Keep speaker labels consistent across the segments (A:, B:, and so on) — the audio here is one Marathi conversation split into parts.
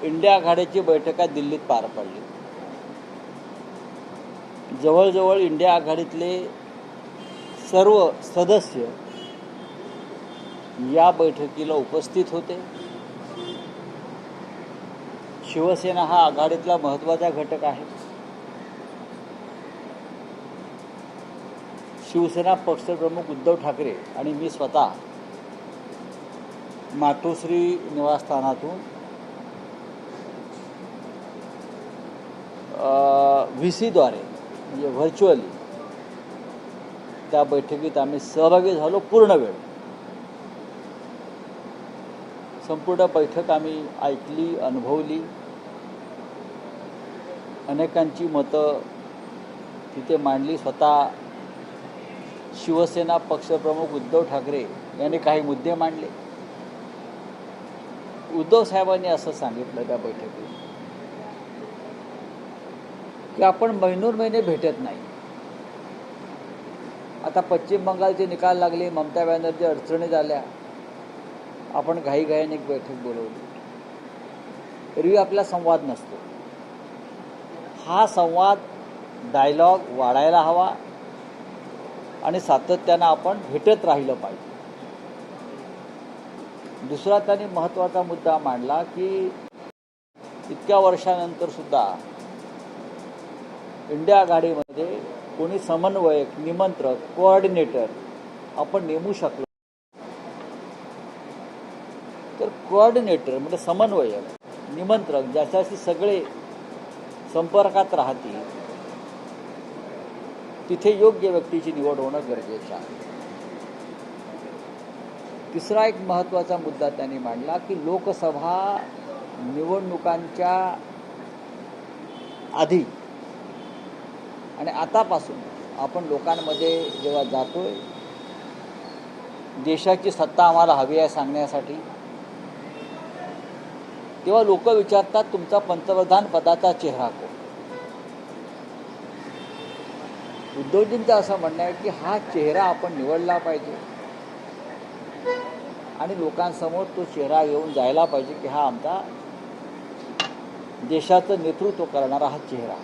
A: इंडिया आघाडीची बैठका दिल्लीत पार पडली। जवळजवळ इंडिया आघाडीतले सर्व सदस्य या बैठकीला उपस्थित होते। शिवसेना हा आघाडीतला महत्त्वाचा घटक आहे। शिवसेना पक्षप्रमुख उद्धव ठाकरे आणि मी स्वतः मातोश्री निवासस्थानातून VC द्वारे म्हणजे व्हर्च्युअली त्या बैठकीत आम्ही सहभागी झालो। पूर्ण वेळ संपूर्ण बैठक आम्ही ऐकली, अनुभवली। अनेकांची मतं तिथे मांडली। स्वतः शिवसेना पक्षप्रमुख उद्धव ठाकरे यांनी काही मुद्दे मांडले। उद्धव साहेबांनी असं सांगितलं त्या बैठकीत की आपण महिने भेटत नाही। आता पश्चिम बंगालचे निकाल लागले, ममता बॅनर्जी अडचणीत आल्या, आपण घाईघाईने एक बैठक बोलवली। एरवी आपला संवाद नसतो। हा संवाद डायलॉग वाढायला हवा आणि सातत्यानं आपण भेटत राहिलं पाहिजे। दुसरा त्यांनी महत्त्वाचा मुद्दा मांडला की इतक्या वर्षानंतर सुद्धा इंडिया आघाडीमध्ये कोणी समन्वयक, निमंत्रक, कोऑर्डिनेटर आपण नेमू शकलो तर कोऑर्डिनेटर म्हणजे समन्वयक, निमंत्रक ज्याच्याशी सगळे संपर्कात राहतील तिथे योग्य व्यक्तीची निवड होणं गरजेचं आहे। तिसरा एक महत्त्वाचा मुद्दा त्यांनी मांडला की लोकसभा निवडणुकांच्या आधी आणि आतापासून आपण लोकांमध्ये जेव्हा जातोय, देशाची सत्ता आम्हाला हवी आहे सांगण्यासाठी, तेव्हा लोक विचारतात तुमचा पंतप्रधान पदाचा चेहरा कोण? उद्धवजींचं असं म्हणणं आहे की हा चेहरा आपण निवडला पाहिजे आणि लोकांसमोर तो चेहरा घेऊन जायला पाहिजे की हा आमचा देशाचं नेतृत्व करणारा हा चेहरा।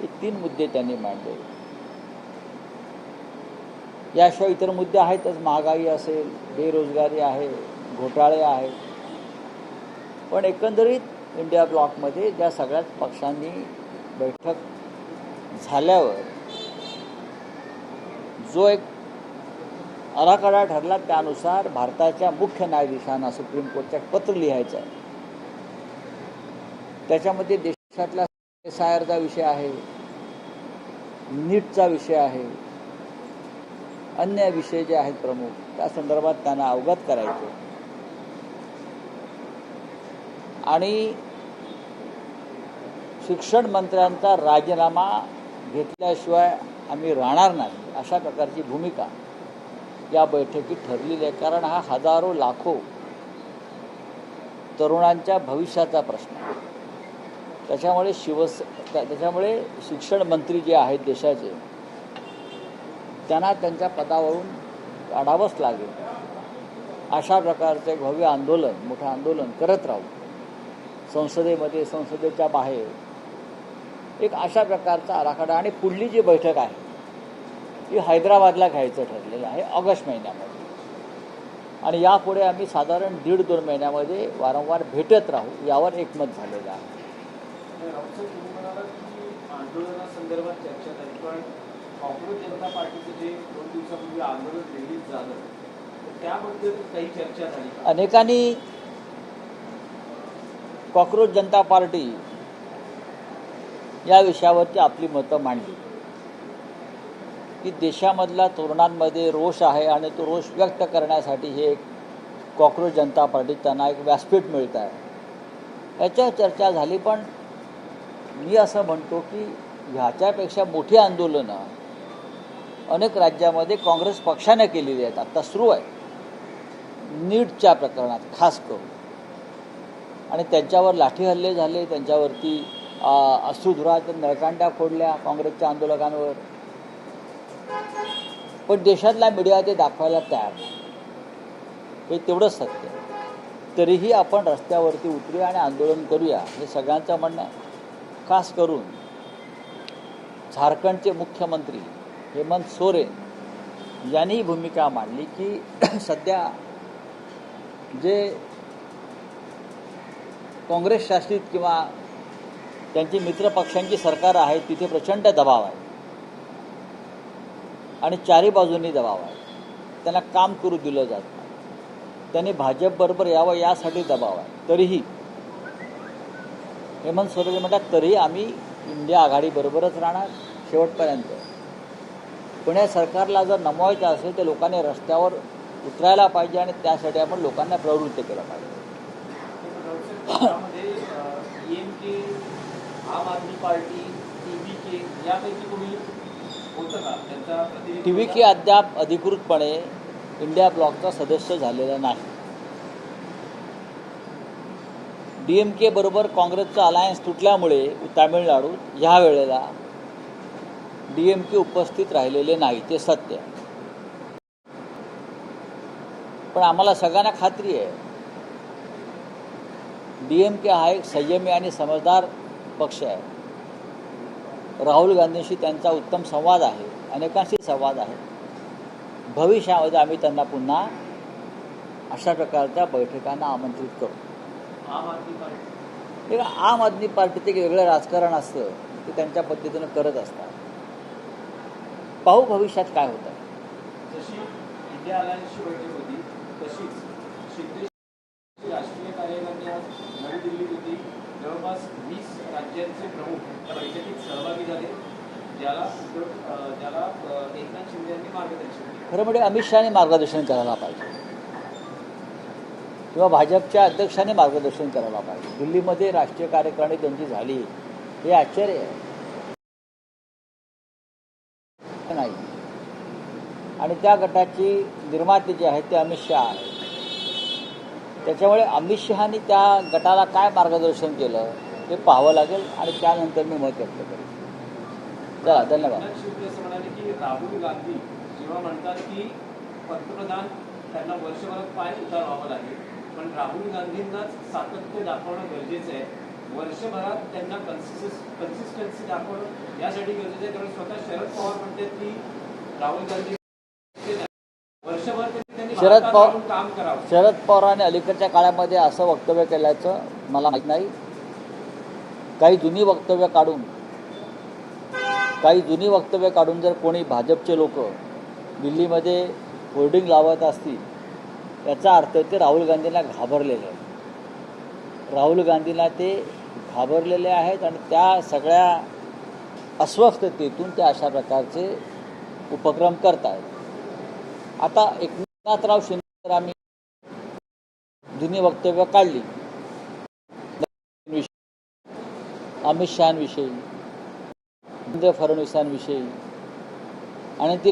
A: हे 3 मुद्दे त्यांनी मांडले। याशिवाय इतर मुद्दे आहेतच, महागाई असेल, बेरोजगारी आहे, घोटाळे आहेत। पण एकंदरीत इंडिया ब्लॉकमध्ये ज्या सगळ्याच पक्षांनी बैठक झाल्यावर जो एक आराखडा ठरला त्यानुसार भारताच्या मुख्य न्यायाधीशांना सुप्रीम कोर्टचं पत्र लिहायचं आहे। त्याच्यामध्ये देशातला SIRचा विषय आहे, नीटचा विषय आहे, अन्य विषय जे आहेत प्रमुख त्या संदर्भात त्यांना अवगत करायचे आणि शिक्षण मंत्र्यांचा राजीनामा घेतल्याशिवाय आम्ही राहणार नाही अशा प्रकारची भूमिका या बैठकीत ठरलेली आहे। कारण हा हजारो लाखो तरुणांच्या भविष्याचा प्रश्न आहे। त्याच्यामुळे शिक्षण मंत्री जे आहेत देशाचे त्यांना त्यांच्या पदावरून काढावंच लागेल। अशा प्रकारचे भव्य आंदोलन, मोठं आंदोलन करत राहू संसदेमध्ये, संसदेच्या बाहेर एक अशा प्रकारचा आराखडा। आणि पुढली जी बैठक आहे ती हैदराबादला घ्यायचं ठरलेलं आहे ऑगस्ट महिन्यामध्ये आणि यापुढे आम्ही साधारण 1.5-2 महिन्यामध्ये वारंवार भेटत राहू यावर एकमत झालेलं आहे।
B: आंदोलनासंदर्भात चर्चा झाली, पण काँग्रेस जनता पार्टीचं जे 2 दिवसापूर्वी आंदोलन रिलीज झालं त्याबद्दल काही चर्चा झाली?
A: अनेकांनी कॉकरोच जनता पार्टी या विषयावरती आपली मतं मांडली की देशामधला तरुणांमध्ये रोष आहे आणि तो रोष व्यक्त करण्यासाठी हे एक कॉकरोच जनता पार्टी त्यांना एक व्यासपीठ मिळत आहे याच्यावर चर्चा झाली। पण मी असं म्हणतो की ह्याच्यापेक्षा मोठी आंदोलनं अनेक राज्यामध्ये काँग्रेस पक्षाने केलेली आहेत, आता सुरू आहे नीटच्या प्रकरणात खास करून। आणि त्यांच्यावर लाठी हल्ले झाले, त्यांच्यावरती अश्रुधुराच्या नळकांड्या फोडल्या काँग्रेसच्या आंदोलकांवर। पण देशातला मीडिया ते दाखवायला तयार नाही, हे तेवढंच सत्य। तरीही आपण रस्त्यावरती उतरूया आणि आंदोलन करूया, हे सगळ्यांचं म्हणणं आहे. खास करून झारखंडचे मुख्यमंत्री हेमंत सोरेन यांनी ही भूमिका मांडली की सध्या जे काँग्रेस शासित किंवा त्यांची मित्रपक्षांची सरकार आहे तिथे प्रचंड दबाव आहे आणि चारी बाजूंनी दबाव आहे. त्यांना काम करू दिलं जात नाही. त्यांनी भाजपबरोबर यावं यासाठी दबाव आहे. तरीही हेमंत सोरेन म्हणतात तरीही आम्ही इंडिया आघाडीबरोबरच राहणार शेवटपर्यंत. पण या सरकारला जर नमवायचं असेल तर लोकांनी रस्त्यावर उतरायला पाहिजे आणि त्यासाठी आपण लोकांना प्रवृत्त केलं पाहिजे.
B: त्यामध्ये DMK, आम आदमी पार्टी, TVK यापैकी कोणी होतं का त्यांचा प्रतिनिधी?
A: TVK अद्याप अधिकृतपणे इंडिया ब्लॉकचा सदस्य झालेला नाही. DMK बरोबर काँग्रेसचा अलायन्स तुटल्यामुळे तामिळनाडूत ह्या वेळेला DMK उपस्थित राहिलेले नाही, ते सत्य. पण आम्हाला सगळ्यांना खात्री आहे DMK हा एक संयमी आणि समजदार पक्ष आहे. राहुल गांधींशी त्यांचा उत्तम संवाद आहे, अनेकांशी संवाद आहे. भविष्यामध्ये आम्ही त्यांना पुन्हा अशा प्रकारच्या बैठकांना आमंत्रित करू.
B: आम आदमी पार्टी
A: एक आम आदमी पार्टीचं एक वेगळं राजकारण असतं, ते त्यांच्या पद्धतीनं करत असतात. पाहू भविष्यात काय होतं.
B: जशी इंडिया अलायन्सची बैठक होती तशीच शिंदे राष्ट्रीय कार्यालयाने आज नवी दिल्लीत होती. जवळपास 20 राज्यांचे प्रमुख या बैठकीत सहभागी झाले, ज्याला एकनाथ शिंदे यांनी मार्गदर्शन केलं.
A: खरं म्हणजे अमित शहानी मार्गदर्शन करायला पाहिजे किंवा भाजपच्या अध्यक्षांनी मार्गदर्शन करायला पाहिजे. दिल्लीमध्ये राष्ट्रीय कार्यकारिणी त्यांची झाली हे आश्चर्य आहे नाही. आणि त्या गटाची निर्माते जे आहेत ते अमित शहा आहेत. त्याच्यामुळे अमित शहानी त्या गटाला काय मार्गदर्शन केलं ते पाहावं लागेल आणि त्यानंतर मी मत व्यक्त करेन. चला, धन्यवाद.
B: एकनाथ शिंदे असं म्हणाले की राहुल गांधी जेव्हा म्हणतात की पंतप्रधान त्यांना वर्षभरात पाय उतारावं लागेल, पण राहुल गांधींनाच सातत्य दाखवणं गरजेचं आहे. वर्षभरात त्यांना कन्सिस्टन्सी दाखवणं यासाठी गरजेचं आहे, कारण स्वतः शरद पवार म्हणतात की राहुल गांधी वर्षभर त्यांनी काम करावं.
A: शरद पवारांनी अलीकडच्या काळामध्ये असं वक्तव्य केल्याचं मला माहीत नाही. काही जुनी वक्तव्य काढून जर कोणी भाजपचे लोक दिल्लीमध्ये होर्डिंग लावत असतील याचा अर्थ ते राहुल गांधींना घाबरलेले आहेत. राहुल गांधींना ते घाबरलेले आहेत आणि त्या सगळ्या अस्वस्थतेतून ते अशा प्रकारचे उपक्रम करत आहेत. आता एकनाथराव शिंदे आम्ही जुनी वक्तव्य काढली अमित शहांविषयी, देवेंद्र फडणवीसांविषयी आणि ती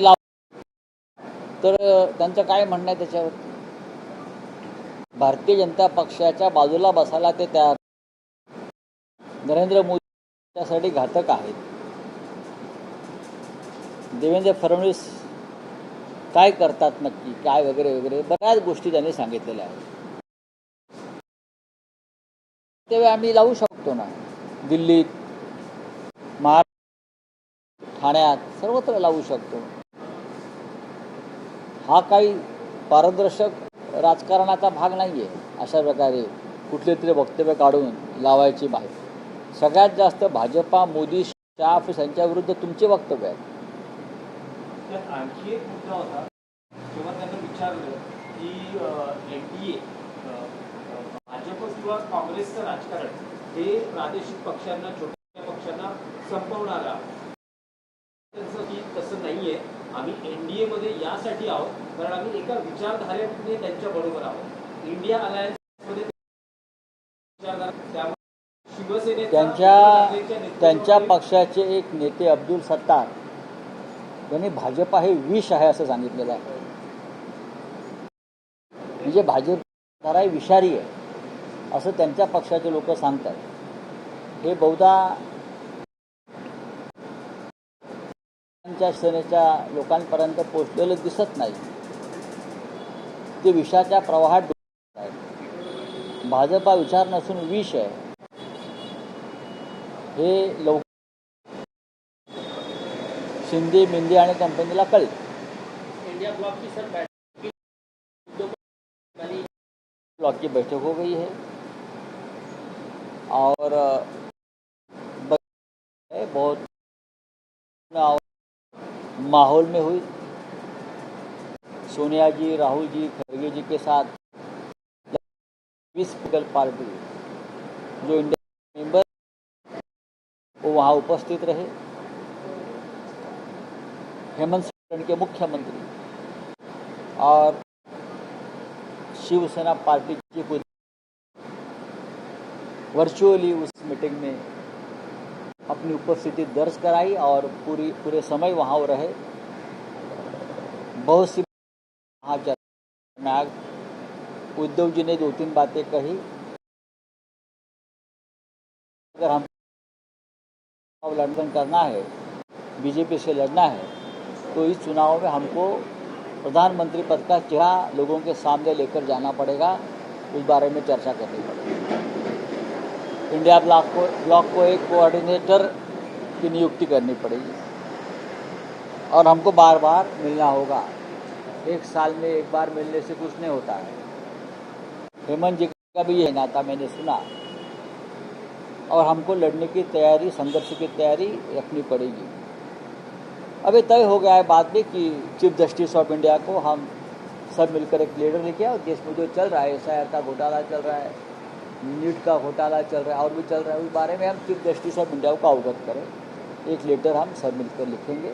A: तर त्यांचं काय म्हणणं आहे त्याच्यावरती. भारतीय जनता पक्षाच्या बाजूला बसायला ते तयार. नरेंद्र मोदी त्यासाठी घातक आहेत. देवेंद्र फडणवीस काय करतात नक्की, काय वगैरे वगैरे बऱ्याच गोष्टी त्यांनी सांगितलेल्या आहेत. तेव्हा आम्ही लावू शकतो ना, दिल्लीत, महाराष्ट्र, ठाण्यात, सर्वत्र लावू शकतो. हा काही पारदर्शक राजकारणाचा भाग नाही आहे. अशा प्रकारे कुठले तरी वक्तव्य काढून लावायची माहिती. सगळ्यात जास्त भाजपा, मोदी, शाह यांच्या विरुद्ध तुमचे वक्तव्य आहेत.
B: त्यात आणखी एक मुद्दा होता, जेव्हा त्यांना विचारलं की NDA भाजप किंवा काँग्रेसचं राजकारण हे प्रादेशिक पक्षांना, छोट्या पक्षांना संपवणारा, त्यांचं की तसं नाहीये. आम्ही NDA मध्ये यासाठी आहोत कारण आम्ही एका विचारधारेने त्यांच्या बरोबर आहोत. इंडिया अलायन्स मध्ये
A: त्यांच्या पक्षाचे एक नेते अब्दुल सत्तार यांनी भाजपा हे विष आहे असं सांगितलेलं आहे. म्हणजे भाजप हा विषारी आहे असं त्यांच्या पक्षाचे लोक सांगतात. हे बहुधा सेनेच्या लोकांपर्यंत पोहोचलेलं दिसत नाही. ते विषाच्या प्रवाहात आहेत. भाजपा विचार नसून विष आहे हे लवकर शिंदे मिंदे आणि कंपनीला कळेल.
C: इंडिया ब्लॉक की सर
A: ब्लॉक की बैठक हो गई है और बहुत माहौल में हुई. सोनिया जी, राहुल जी, खड़गे जी के साथ 20 पॉलिटिकल पार्टी जो इंडिया मेंबर वो वहाँ उपस्थित रहे. हेमंत सोरेन के मुख्यमंत्री और शिवसेना पार्टी की कुछ वर्चुअली उस मीटिंग में अपनी उपस्थिति दर्ज कराई और पूरे समय वहाँ रहे. बहुत सी वहाँ चर्चा. उद्धव जी ने 2-3 बातें कही. अगर हम लड़न करना है, बीजेपी से लड़ना है, तो इस चुनाव में हमको प्रधानमंत्री पद का चेहरा लोगों के सामने लेकर जाना पड़ेगा. उस बारे में चर्चा करनी पड़ेगी. इंडिया ब्लॉक को एक कोऑर्डिनेटर की नियुक्ति करनी पड़ेगी और हमको बार बार मिलना होगा. एक साल में एक बार मिलने से कुछ नहीं होता है. हेमंत जी का भी यह नाता मैंने सुना और हमको लड़ने की तैयारी, संघर्ष की तैयारी रखनी पड़ेगी. अभी तय हो गया है बाद में कि चीफ जस्टिस ऑफ इंडिया को हम सब मिलकर एक लीडर लेके आओ. देश में जो चल रहा है, SIR का घोटाला चल रहा है, नीट का घोटाला चल रहा है और भी चल रहा है, उस बारे में हम चीफ जस्टिस ऑफ इंडिया को अवगत करें. एक लेटर हम सब मिलकर लिखेंगे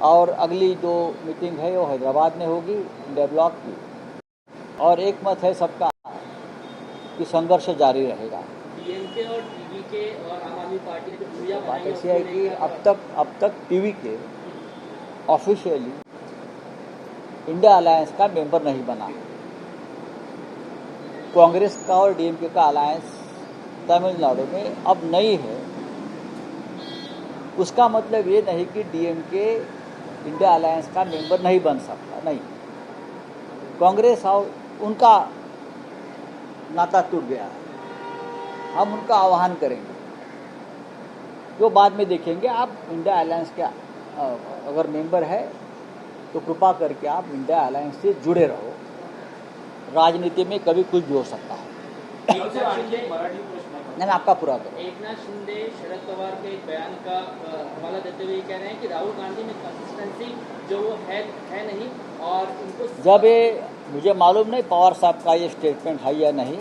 A: और अगली जो मीटिंग है वो हैदराबाद में होगी इंडिया ब्लॉक की. और एक मत है सबका कि संघर्ष जारी रहेगा.
C: डीएमके और टीवीके और आम आदमी पार्टी ने जो
A: बात ऐसी है कि अब तक टीवीके ऑफिशियली इंडिया अलायंस का मेंबर नहीं बना. कांग्रेस का और डीएमके का अलायंस तमिलनाडु में अब नहीं है. उसका मतलब ये नहीं कि डीएमके इंडिया अलायंस का मेंबर नहीं बन सकता. नहीं, कांग्रेस और उनका नाता टूट गया है. हम उनका आह्वान करेंगे, जो बाद में देखेंगे. आप इंडिया अलायंस के अगर मेंबर है तो कृपा करके आप इंडिया अलायंस से जुड़े रहो. राजनीति में कभी कुछ भी हो सकता है. नहीं, आपका पूरा करो.
C: एकनाथ शिंदे शरद पवार के एक बयान का हवाला देते हुए कह रहे हैं कि राहुल गांधी में कंसिस्टेंसी जो वो है नहीं और उनको
A: जब ये मुझे मालूम नहीं पवार साहब का ये स्टेटमेंट है या नहीं.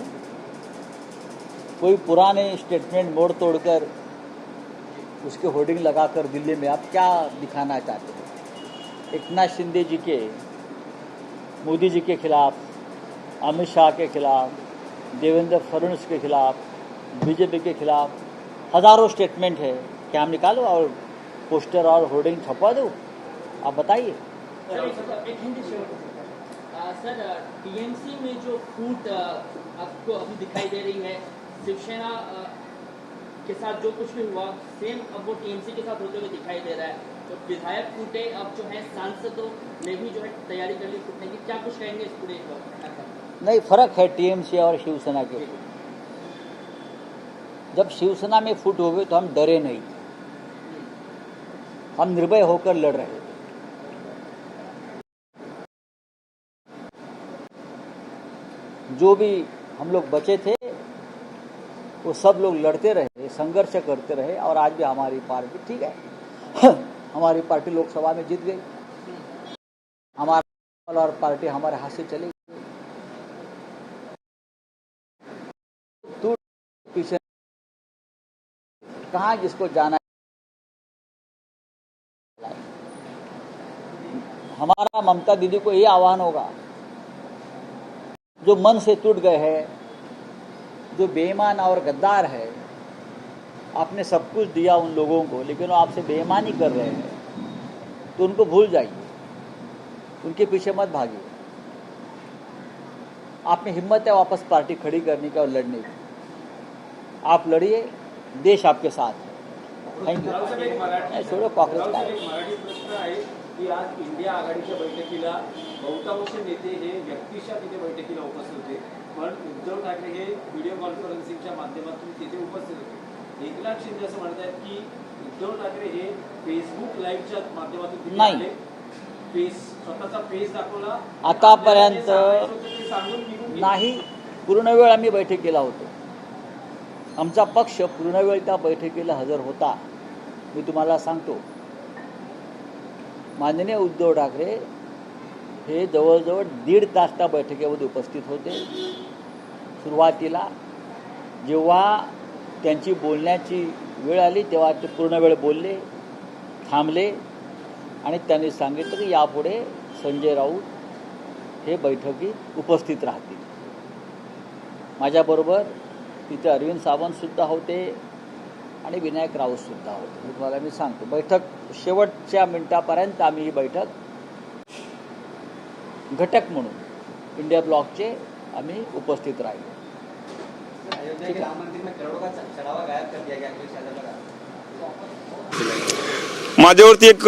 A: कोई पुराने स्टेटमेंट मोड़ तोड़कर उसके होर्डिंग लगाकर दिल्ली में आप क्या दिखाना चाहते हैं? एकनाथ शिंदे जी के, मोदी जी के खिलाफ, अमित शाह के खिलाफ, देवेंद्र फडणवीस के खिलाफ, बीजेपी के खिलाफ हजारों स्टेटमेंट है. क्या हम निकालो और पोस्टर और होर्डिंग छपवा दो? आप बताइए.
C: सर, टीएमसी में जो फूट आपको अभी दिखाई दे रही है, शिवसेना के साथ जो कुछ भी हुआ सेम अब वो टीएमसी के साथ होते हुए दिखाई दे रहा है. तो विधायक फूटे, अब जो है सांसदों ने भी जो है तैयारी कर ली फूटने की. क्या कुछ कहेंगे इस पूरे
A: नहीं, फर्क है टीएमसी और शिवसेना के. जब शिवसेना में फूट हो गई तो हम डरे नहीं, हम निर्भय होकर लड़ रहे थे. जो भी हम लोग बचे थे वो सब लोग लड़ते रहे, संघर्ष करते रहे और आज भी हमारी पार्टी ठीक है. हमारी पार्टी लोकसभा में जीत गई. हमारा और पार्टी हमारे हाथ से चली गई. तो पीछे कहाँ जिसको जाना है. हमारा ममता दीदी को ये आह्वान होगा, जो मन से टूट गए हैं, जो बेईमान और गद्दार है. आपने सब कुछ दिया उन लोगों को, लेकिन वो आपसे बेईमानी कर रहे हैं, तो उनको भूल जाइए, उनके पीछे मत भागिए. आप में हिम्मत है वापस पार्टी खड़ी करने की और लड़ने की, आप लड़िए, देश आपके साथ है. Thank you. छोड़ो काँग्रेस का.
B: मराठी प्रश्न आहे की आज इंडिया आघाडीच्या बैठकीला बहुतांश नेते हे व्यक्तिशः तिथे बैठकीला उपस्थित होते, पण उद्धव उद्धव ठाकरे हे व्हिडिओ कॉन्फरन्सिंगच्या माध्यमातून तिथे उपस्थित होते. एकनाथ शिंदे असं म्हणतात की उद्धव ठाकरे हे फेसबुक लाईव्हच्या माध्यमातून तिथे
A: नाही.
B: आले, स्वतःचा फेस दाखवला,
A: आतापर्यंत
B: जे सांगायचं होतं ते सांगून निघून गेले.
A: नाही. पूर्ण वेळ आम्ही बैठकीला होतो. आमचा पक्ष पूर्ण वेळ त्या बैठकीला हजर होता. मी तुम्हाला सांगतो, माननीय उद्धव ठाकरे हे जवळजवळ 1.5 तास त्या बैठकीमध्ये उपस्थित होते. सुरुवातीला जेव्हा त्यांची बोलण्याची वेळ आली तेव्हा ते पूर्ण वेळ बोलले, थांबले आणि त्यांनी सांगितलं की यापुढे संजय राऊत हे बैठकीत उपस्थित राहतील. माझ्याबरोबर तिथे अरविंद सावंतसुद्धा होते आणि विनायक राऊतसुद्धा होते. हे तुम्हाला मी सांगतो, बैठक शेवटच्या मिनिटापर्यंत आम्ही ही बैठक घटक म्हणून इंडिया ब्लॉकचे आम्ही उपस्थित राहिलो.
D: अयोध्या के राम मंदिर में करोड़ों का चढ़ावा गायब कर दिया गया, अखिलेश यादव का.
E: माझ्यावरती एक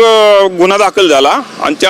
E: गुन्हा दाखल झाला आणि त्या